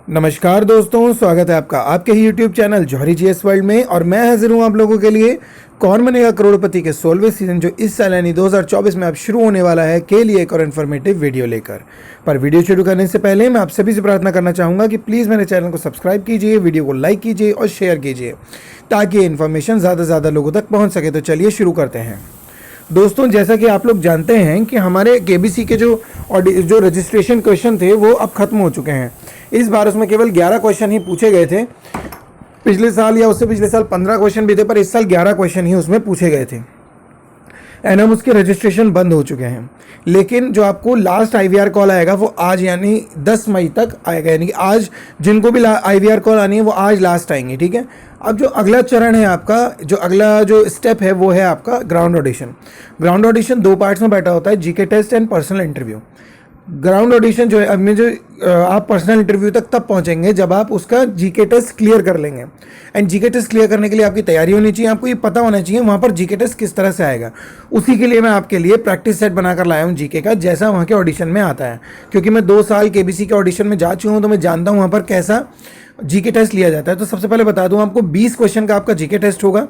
नमस्कार दोस्तों, स्वागत है आपका आपके ही YouTube चैनल जौहरी जीएस वर्ल्ड में। और मैं हाजिर हूँ आप लोगों के लिए कौन बनेगा करोड़पति के 16वें सीजन जो इस साल यानी 2024 में अब शुरू होने वाला है के लिए एक और इन्फॉर्मेटिव वीडियो लेकर। पर वीडियो शुरू करने से पहले मैं आप सभी से प्रार्थना करना चाहूँगा कि प्लीज़ मेरे चैनल को सब्सक्राइब कीजिए, वीडियो को लाइक कीजिए और शेयर कीजिए ताकि ये इन्फॉर्मेशन ज़्यादा से ज़्यादा लोगों तक पहुँच सके। तो चलिए शुरू करते हैं दोस्तों। जैसा कि आप लोग जानते हैं कि हमारे केबीसी के जो रजिस्ट्रेशन क्वेश्चन थे वो अब खत्म हो चुके हैं। इस बार उसमें केवल 11 क्वेश्चन ही पूछे गए थे। पिछले साल या उससे पिछले साल 15 क्वेश्चन भी थे, पर इस साल 11 क्वेश्चन ही उसमें पूछे गए थे एंड अब उसके रजिस्ट्रेशन बंद हो चुके हैं। लेकिन जो आपको लास्ट IVR कॉल आएगा वो आज यानी 10 मई तक आएगा, यानी कि आज जिनको भी IVR कॉल आनी है वो आज लास्ट आएंगे, ठीक है। अब जो अगला चरण है आपका, जो अगला जो स्टेप है वो है आपका ground audition. Ground audition 2 parts में बैठा होता है, GK test and personal interview. Ground audition जो है अब में जो आप पर्सनल इंटरव्यू तक तब पहुंचेंगे जब आप उसका जीके टेस्ट क्लियर कर लेंगे। एंड जीके टेस्ट क्लियर करने के लिए आपकी तैयारी होनी चाहिए, आपको ये पता होना चाहिए वहाँ पर जीके टेस्ट किस तरह से आएगा। उसी के लिए मैं आपके लिए प्रैक्टिस सेट बनाकर लाया हूँ जीके का, जैसा वहाँ के ऑडिशन में आता है। क्योंकि मैं 2 साल केबीसी के ऑडिशन में जा चुका हूँ तो मैं जानता हूँ वहाँ पर कैसा जीके टेस्ट लिया जाता है। तो सबसे पहले बता दूँ आपको 20 क्वेश्चन का आपका जीके टेस्ट होगा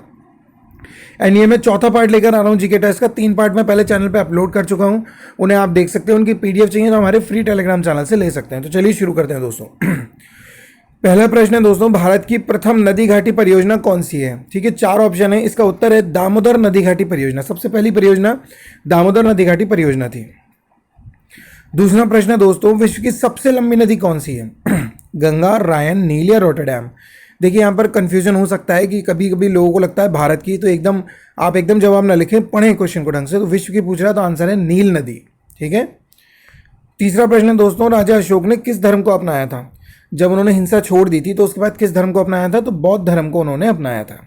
एंड ये मैं चौथा पार्ट लेकर आ रहा हूँ जीके टेस्ट का। 3 पार्ट मैं पहले चैनल पे अपलोड कर चुका हूँ, उन्हें आप देख सकते हैं। उनकी PDF चाहिए तो हमारे फ्री टेलीग्राम चैनल से ले सकते हैं। तो चलिए शुरू करते हैं दोस्तों। पहला प्रश्न है दोस्तों, भारत की प्रथम नदी घाटी परियोजना कौन सी है? ठीक है, 4 ऑप्शन है। इसका उत्तर है दामोदर नदी घाटी परियोजना। सबसे पहली परियोजना दामोदर नदी घाटी परियोजना थी। दूसरा प्रश्न है दोस्तों, विश्व की सबसे लंबी नदी कौन सी है? गंगा, रायन, नील या रोटरडैम? देखिए यहाँ पर कंफ्यूजन हो सकता है कि कभी कभी लोगों को लगता है भारत की, तो आप एकदम जवाब ना लिखें, पढ़ें क्वेश्चन को ढंग से। तो विश्व की पूछ रहा है तो आंसर है नील नदी, ठीक है। तीसरा प्रश्न है दोस्तों, राजा अशोक ने किस धर्म को अपनाया था? जब उन्होंने हिंसा छोड़ दी थी तो उसके बाद किस धर्म को अपनाया था? तो बौद्ध धर्म को उन्होंने अपनाया था।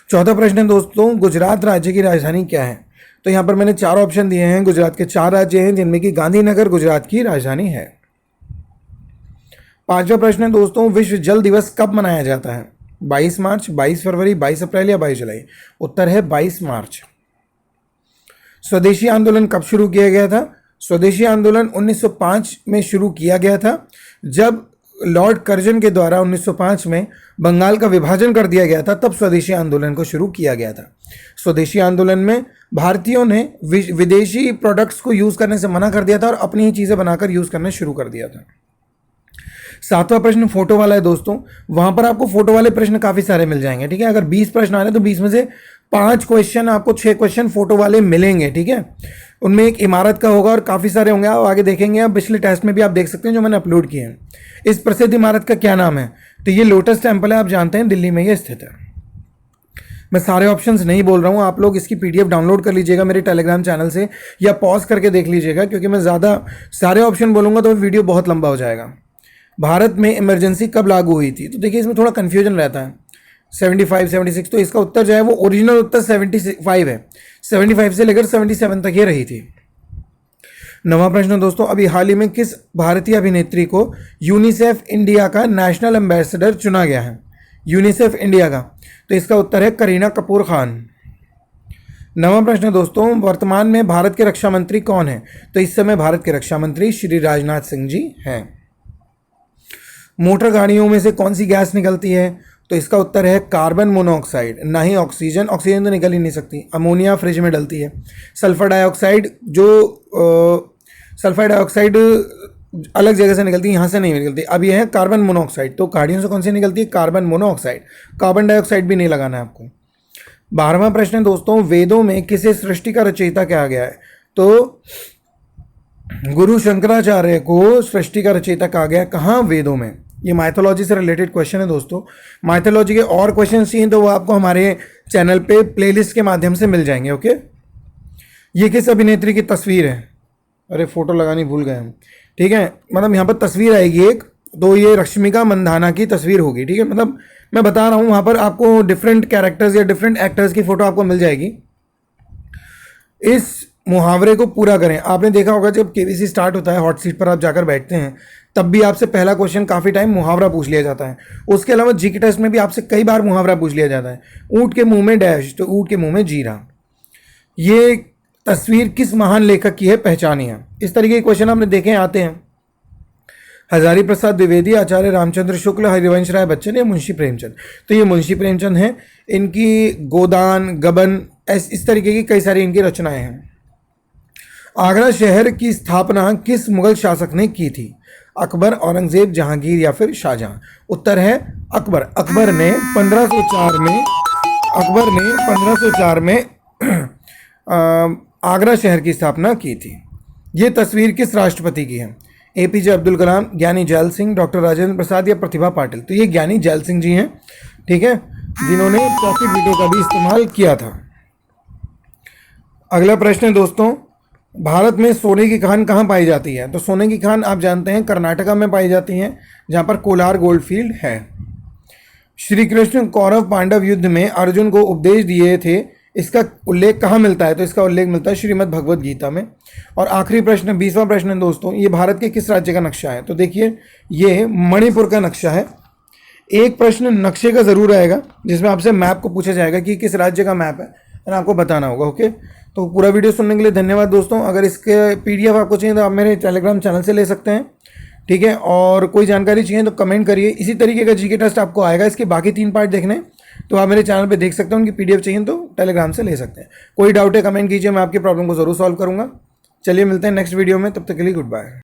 चौथा प्रश्न है दोस्तों, गुजरात राज्य की राजधानी क्या है? तो यहाँ पर मैंने 4 ऑप्शन दिए हैं। गुजरात के 4 राज्य हैं जिनमें कि गांधीनगर गुजरात की राजधानी है। पांचवा प्रश्न है दोस्तों, विश्व जल दिवस कब मनाया जाता है? 22 मार्च, 22 फरवरी, 22 अप्रैल या 22 जुलाई? उत्तर है 22 मार्च। स्वदेशी आंदोलन कब शुरू किया गया था? स्वदेशी आंदोलन 1905 में शुरू किया गया था, जब लॉर्ड कर्जन के द्वारा 1905 में बंगाल का विभाजन कर दिया गया था, तब स्वदेशी आंदोलन को शुरू किया गया था। स्वदेशी आंदोलन में भारतीयों ने विदेशी प्रोडक्ट्स को यूज़ करने से मना कर दिया था और अपनी ही चीज़ें बनाकर यूज़ करना शुरू कर दिया था। 7वां प्रश्न फोटो वाला है दोस्तों। वहां पर आपको फोटो वाले प्रश्न काफी सारे मिल जाएंगे, ठीक है। अगर 20 प्रश्न आ रहे हैं तो 20 में से 5 क्वेश्चन आपको 6 क्वेश्चन फोटो वाले मिलेंगे, ठीक है। उनमें एक इमारत का होगा और काफी सारे होंगे, आप आगे देखेंगे। आप पिछले टेस्ट में भी आप देख सकते हैं जो मैंने अपलोड किए हैं। इस प्रसिद्ध इमारत का क्या नाम है? तो ये लोटस टेम्पल है, आप जानते हैं दिल्ली में ये स्थित है। मैं सारे ऑप्शंस नहीं बोल रहा हूँ, आप लोग इसकी PDF डाउनलोड कर लीजिएगा मेरे टेलीग्राम चैनल से, या पॉज करके देख लीजिएगा, क्योंकि मैं ज़्यादा सारे ऑप्शन बोलूँगा तो वीडियो बहुत लंबा हो जाएगा। भारत में इमरजेंसी कब लागू हुई थी? तो देखिए इसमें थोड़ा कन्फ्यूजन रहता है, 75, 76। तो इसका उत्तर जो है वो ओरिजिनल उत्तर 75 है। 75 से लेकर 77 तक ये रही थी। 9वां प्रश्न दोस्तों, अभी हाल ही में किस भारतीय अभिनेत्री को यूनिसेफ इंडिया का नेशनल एम्बेसडर चुना गया है? यूनिसेफ इंडिया का, तो इसका उत्तर है करीना कपूर खान। 9वां प्रश्न दोस्तों, वर्तमान में भारत के रक्षा मंत्री कौन है? तो इस समय भारत के रक्षा मंत्री श्री राजनाथ सिंह जी हैं। मोटर गाड़ियों में से कौन सी गैस निकलती है? तो इसका उत्तर है कार्बन मोनोऑक्साइड, ना ही ऑक्सीजन। ऑक्सीजन तो निकल ही नहीं सकती, अमोनिया फ्रिज में डलती है। सल्फर डाइऑक्साइड सल्फर डाइऑक्साइड अलग जगह से निकलती है, यहाँ से नहीं निकलती। अब यह है कार्बन मोनोऑक्साइड। तो गाड़ियों से कौन सी निकलती है? Carbon monoxide. कार्बन डाइऑक्साइड भी नहीं लगाना है आपको। 12वां प्रश्न है दोस्तों, वेदों में किसे सृष्टि का रचयिता कहा गया है? तो गुरु शंकराचार्य को सृष्टि का रचयिता कहा गया। कहाँ? वेदों में। ये माइथोलॉजी से रिलेटेड क्वेश्चन है दोस्तों। माइथोलॉजी के और क्वेश्चन चाहिए तो वो आपको हमारे चैनल पे प्लेलिस्ट के माध्यम से मिल जाएंगे, ओके। ये किस अभिनेत्री की तस्वीर है? अरे फोटो लगानी भूल गए हम, ठीक है। मतलब यहाँ पर तस्वीर आएगी एक, तो ये रश्मिका मंदाना की तस्वीर होगी, ठीक है। मतलब मैं बता रहा हूँ वहाँ पर आपको डिफरेंट कैरेक्टर्स या डिफरेंट एक्टर्स की फ़ोटो आपको मिल जाएगी। इस मुहावरे को पूरा करें। आपने देखा होगा जब केबीसी स्टार्ट होता है, हॉट सीट पर आप जाकर बैठते हैं, तब भी आपसे पहला क्वेश्चन काफ़ी टाइम मुहावरा पूछ लिया जाता है। उसके अलावा जीके टेस्ट में भी आपसे कई बार मुहावरा पूछ लिया जाता है। ऊँट के मुंह में डैश, तो ऊँट के मुंह में जीरा। ये तस्वीर किस महान लेखक की है? पहचानिए। इस तरीके के क्वेश्चन आपने देखे आते हैं। हजारी प्रसाद द्विवेदी, आचार्य रामचंद्र शुक्ल, हरिवंश राय बच्चन या मुंशी प्रेमचंद। तो ये मुंशी प्रेमचंद हैं। इनकी गोदान, गबन, इस तरीके की कई सारी इनकी रचनाएं हैं। आगरा शहर की स्थापना किस मुगल शासक ने की थी? अकबर, औरंगजेब, जहांगीर या फिर शाहजहां? उत्तर है अकबर। अकबर ने 1504 में आगरा शहर की स्थापना की थी। ये तस्वीर किस राष्ट्रपति की है? एपीजे अब्दुल कलाम, ज्ञानी जैल सिंह, डॉक्टर राजेंद्र प्रसाद या प्रतिभा पाटिल? तो ये ज्ञानी जैल सिंह जी हैं, ठीक है, जिन्होंने पॉकेट वीटो का भी इस्तेमाल किया था। अगला प्रश्न है दोस्तों, भारत में सोने की खान कहाँ पाई जाती है? तो सोने की खान आप जानते हैं कर्नाटका में पाई जाती हैं, जहाँ पर कोलार गोल्ड फील्ड है। श्री कृष्ण कौरव पांडव युद्ध में अर्जुन को उपदेश दिए थे, इसका उल्लेख कहाँ मिलता है? तो इसका उल्लेख मिलता है श्रीमद् भगवद गीता में। और आखिरी प्रश्न, 20वां प्रश्न है दोस्तों, ये भारत के किस राज्य का नक्शा है? तो देखिए ये मणिपुर का नक्शा है। एक प्रश्न नक्शे का ज़रूर आएगा जिसमें आपसे मैप को पूछा जाएगा कि किस राज्य का मैप है, आपको बताना होगा। ओके, तो पूरा वीडियो सुनने के लिए धन्यवाद दोस्तों। अगर इसके पीडीएफ आपको चाहिए तो आप मेरे टेलीग्राम चैनल से ले सकते हैं, ठीक है। और कोई जानकारी चाहिए तो कमेंट करिए। इसी तरीके का जीके टेस्ट आपको आएगा, इसके बाकी 3 पार्ट देखने तो आप मेरे चैनल पे देख सकते हैं। उनकी पीडीएफ चाहिए तो टेलीग्राम से ले सकते हैं। कोई डाउट है कमेंट कीजिए, मैं आपकी प्रॉब्लम को ज़रूर सॉल्व करूँगा। चलिए मिलते हैं नेक्स्ट वीडियो में, तब तक के लिए गुड बाय।